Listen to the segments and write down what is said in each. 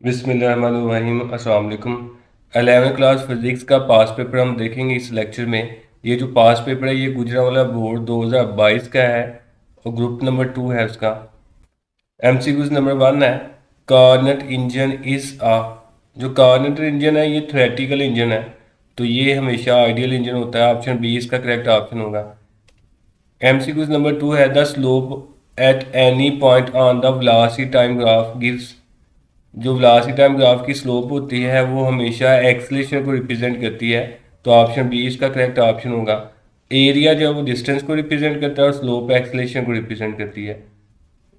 बिस्मिल्लाहिर्रहमानिर्रहीम। अस्सलाम वालेकुम। 11वीं क्लास फिज़िक्स का पास पेपर हम देखेंगे इस लेक्चर में। ये जो पास पेपर है ये गुजरांवाला बोर्ड 2022 का है और ग्रुप नंबर 2 है उसका। एमसीक्यूज नंबर 1 है, कार्नट इंजन इज़ आ। जो कार्नट इंजन है ये थ्योरेटिकल इंजन है, तो ये हमेशा आइडियल इंजन होता है। ऑप्शन बी इसका करेक्ट ऑप्शन होगा। एमसीक्यूज नंबर 2 है, the slope at any point on the velocity time graph gives. जो वेलोसिटी टाइम ग्राफ की स्लोप होती है वो हमेशा एक्सलेशन को रिप्रेजेंट करती है, तो ऑप्शन बी इसका करेक्ट ऑप्शन होगा। एरिया जो है वो डिस्टेंस को रिप्रेजेंट करता है और स्लोप एक्सलेशन को रिप्रेजेंट करती है।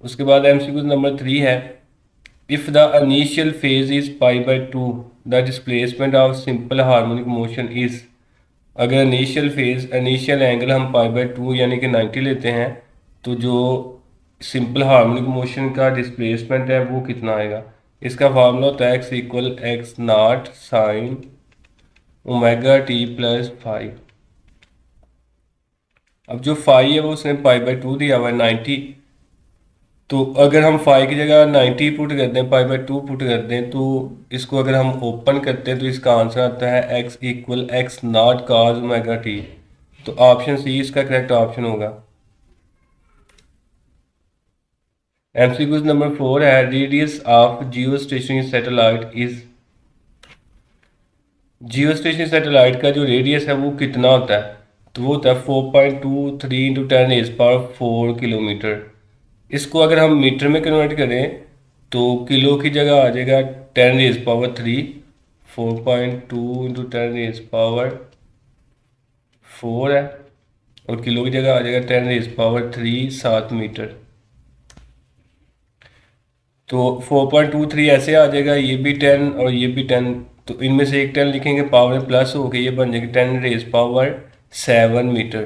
उसके बाद एमसीक्यू नंबर 3 है, if the initial phase is π/2 the displacement of simple harmonic motion is. अगर इनिशियल एंगल हम π/2 यानी कि 90 लेते हैं, तो जो सिंपल हार्मोनिक मोशन का डिस्प्लेसमेंट है वो कितना आएगा। इसका फार्मूला होता है x equal x naught sine omega t plus five. अब जो फाइव है वो उसने π/2 दिया हुआ है 90, तो अगर हम फाइव की जगह 90 पुट कर दें, π/2 पुट कर दें, तो इसको अगर हम ओपन करते हैं तो इसका आंसर आता है x equal x not cos omega T. तो ऑप्शन सी इसका करेक्ट ऑप्शन होगा। एमसीक्यू नंबर 4 है, radius of Jio stationery satellite is. Jio stationery satellite का जो रेडियस है वो कितना होता है, तो वो होता है 4.23 इंटू 10⁻⁴ किलोमीटर। इसको अगर हम मीटर में कन्वर्ट करें तो किलो की जगह आ जाएगा 10⁻3। 4.2 इंटू 10⁻⁴ है और किलो की जगह आ जाएगा 10⁻3 7 मीटर। तो 4.23 ऐसे आ जाएगा, ये भी 10 और ये भी 10, तो इनमें से एक 10 लिखेंगे, पावर प्लस हो गई, ये बन जाएगी 10⁻7 मीटर।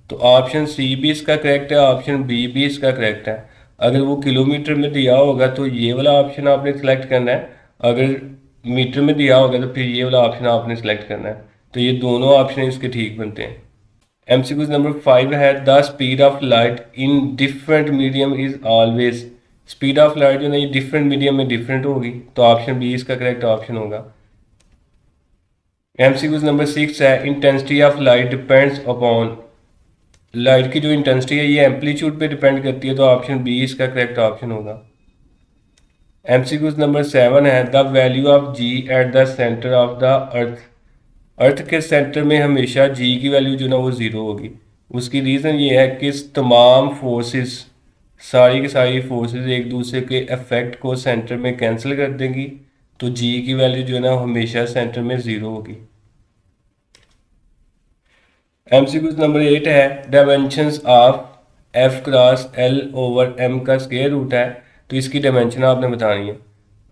तो ऑप्शन सी भी इसका करेक्ट है, ऑप्शन बी भी इसका करेक्ट है। अगर वो किलोमीटर में दिया होगा तो ये वाला ऑप्शन आपने सेलेक्ट करना है, अगर मीटर में दिया होगा तो फिर ये वाला ऑप्शन आपने सेलेक्ट करना है। तो ये दोनों ऑप्शन इसके ठीक बनते हैं। एमसीक्यू नंबर 5 है, the speed of light in different medium is always. Speed of light जो है ये डिफरेंट मीडियम में डिफरेंट होगी, तो ऑप्शन बी इसका करेक्ट ऑप्शन होगा। एमसीक्यू नंबर 6 है, intensity of light depends upon. Light की जो इंटेंसिटी है ये एम्पलीट्यूड पे डिपेंड करती है, तो ऑप्शन बी इसका करेक्ट ऑप्शन होगा। एमसीक्यू नंबर 7 है, the value of g at the centre of the earth. Earth के सेंटर में हमेशा जी की वैल्यू जो ना वो ज़ीरो होगी। उसकी रीज़न ये है कि तमाम फोर्सेस, सारी की सारी फोर्सेस एक दूसरे के इफेक्ट को सेंटर में कैंसिल कर देंगी, तो जी की वैल्यू जो है ना हमेशा सेंटर में ज़ीरो होगी। एमसीक्यू नंबर 8 है, dimensions of F cross L over M का स्क्वायर रूट है, तो इसकी डायमेंशन आपने बतानी है।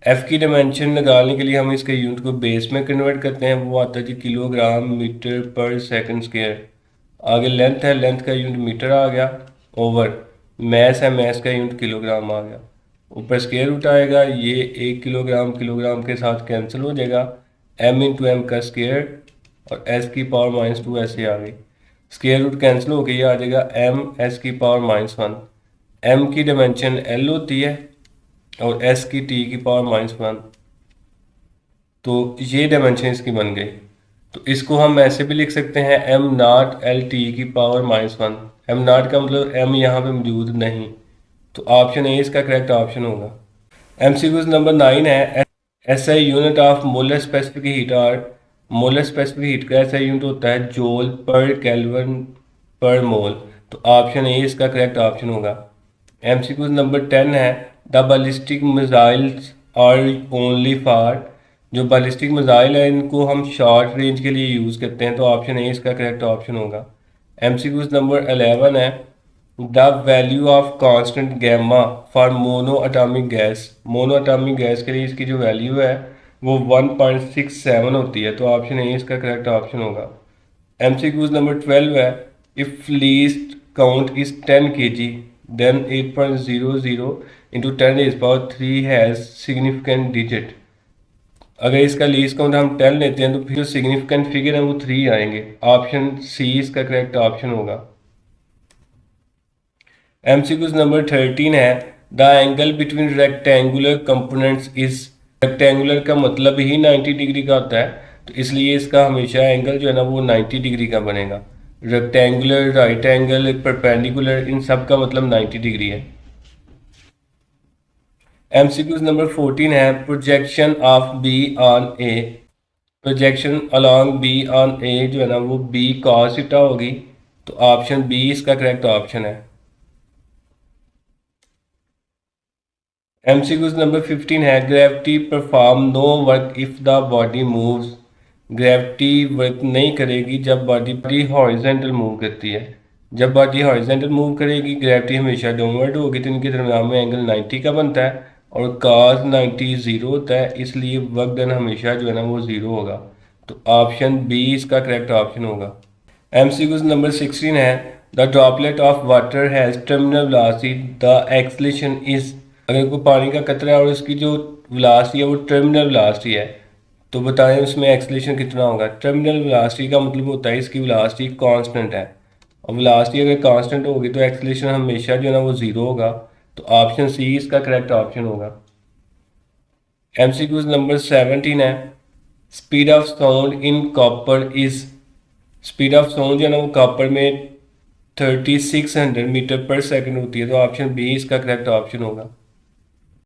एफ की डायमेंशन निकालने के लिए हम इसके यूनिट को बेस में कन्वर्ट करते हैं, वो आता है जी किलोग्राम मीटर पर सेकंड स्क्वायर। आगे लेंथ है, लेंथ का यूनिट मीटर आ गया, ओवर मैस है, मैस का यूनिट किलोग्राम आ गया। ऊपर स्क्वायर रूट आएगा, ये 1 किलोग्राम किलोग्राम के साथ कैंसिल हो जाएगा, एम इंटू एम का स्क्वायर और एस की पावर -2 ऐसे आ गई। स्क्वायर रूट कैंसिल हो गई, आ जाएगा एम एस की पावर -1। एम की डायमेंशन एल होती है और एस की टी की पावर -1, तो ये डायमेंशन इसकी बन गई। तो इसको हम ऐसे भी लिख सकते हैं, एम नॉट एल टी की पावर -1। एम नॉट का मतलब एम यहाँ पे मौजूद नहीं, तो ऑप्शन ए इसका करेक्ट ऑप्शन होगा। एमसीक्यू नंबर 9 है, SI unit of molar specific heat R. Molar specific heat का एसआई यूनिट होता है जूल पर केल्विन पर मोल, तो ऑप्शन ए इसका करेक्ट ऑप्शन होगा। एमसीक्यू नंबर 10 है, the ballistic missiles are only for. जो बैलिस्टिक मिसाइल है इनको हम शॉर्ट रेंज के लिए यूज़ करते हैं, तो ऑप्शन ए इसका करेक्ट ऑप्शन होगा। एमसीक्यू नंबर 11 है, the value of constant gamma for mono atomic gas. Mono atomic gas के लिए इसकी जो वैल्यू है वो 1.67 होती है, तो ऑप्शन ए इसका करेक्ट ऑप्शन होगा। एमसीक्यूज नंबर 12 है, if least count is 10 kg then 8.00 into 10⁻³ has significant digit. अगर इसका लीस्ट काउंट हम 10 लेते हैं तो फिर जो सिग्निफिकेंट फिगर है वो 3 आएंगे, ऑप्शन सी इसका करेक्ट ऑप्शन होगा। एमसीक्यूज नंबर 13 है, the angle between rectangular components is. Rectangular का मतलब ही 90 डिग्री का होता है, तो इसलिए इसका हमेशा एंगल जो है ना वो 90 डिग्री का बनेगा। रेक्टेंगुलर, राइट एंगल, परपेंडिकुलर, इन सब का मतलब 90 डिग्री है। एमसीक्यूज नंबर 14 है projection of b on a. Projection along b on a जो है ना वो बी कॉस थीटा होगी, तो ऑप्शन बी इसका करेक्ट ऑप्शन है। एमसीक्यूज नंबर 15 है gravity perform no work if the body moves. Gravity work नहीं करेगी जब बॉडी हॉरिजेंटल मूव करती है। जब बॉडी हॉरिजेंटल मूव करेगी ग्रेविटी हमेशा डाउनवर्ड होगी, तो इनके दरम्यान में एंगल 90 का बनता है और cos 90 ज़ीरो होता है, इसलिए वर्क डन हमेशा जो है ना वो ज़ीरो होगा, तो ऑप्शन बी इसका करेक्ट ऑप्शन होगा। एमसीक्यूज नंबर 16 है the droplet of water has terminal velocity the acceleration is. अगर कोई पानी का कतरा है और उसकी जो वेलोसिटी है वो टर्मिनल वेलोसिटी है, तो बताएं उसमें एक्सलेशन कितना होगा। टर्मिनल वेलोसिटी का मतलब होता है इसकी वेलोसिटी कांस्टेंट है, और वेलोसिटी अगर कांस्टेंट होगी तो एक्सलेशन हमेशा जो है ना वो ज़ीरो होगा, तो ऑप्शन सी इसका करेक्ट ऑप्शन होगा। एमसीक्यूज नंबर 17 है speed of sound in copper is. Speed of sound जो है ना वो कॉपर में 3600 मीटर पर सेकंड होती है, तो ऑप्शन बी इसका करेक्ट ऑप्शन होगा।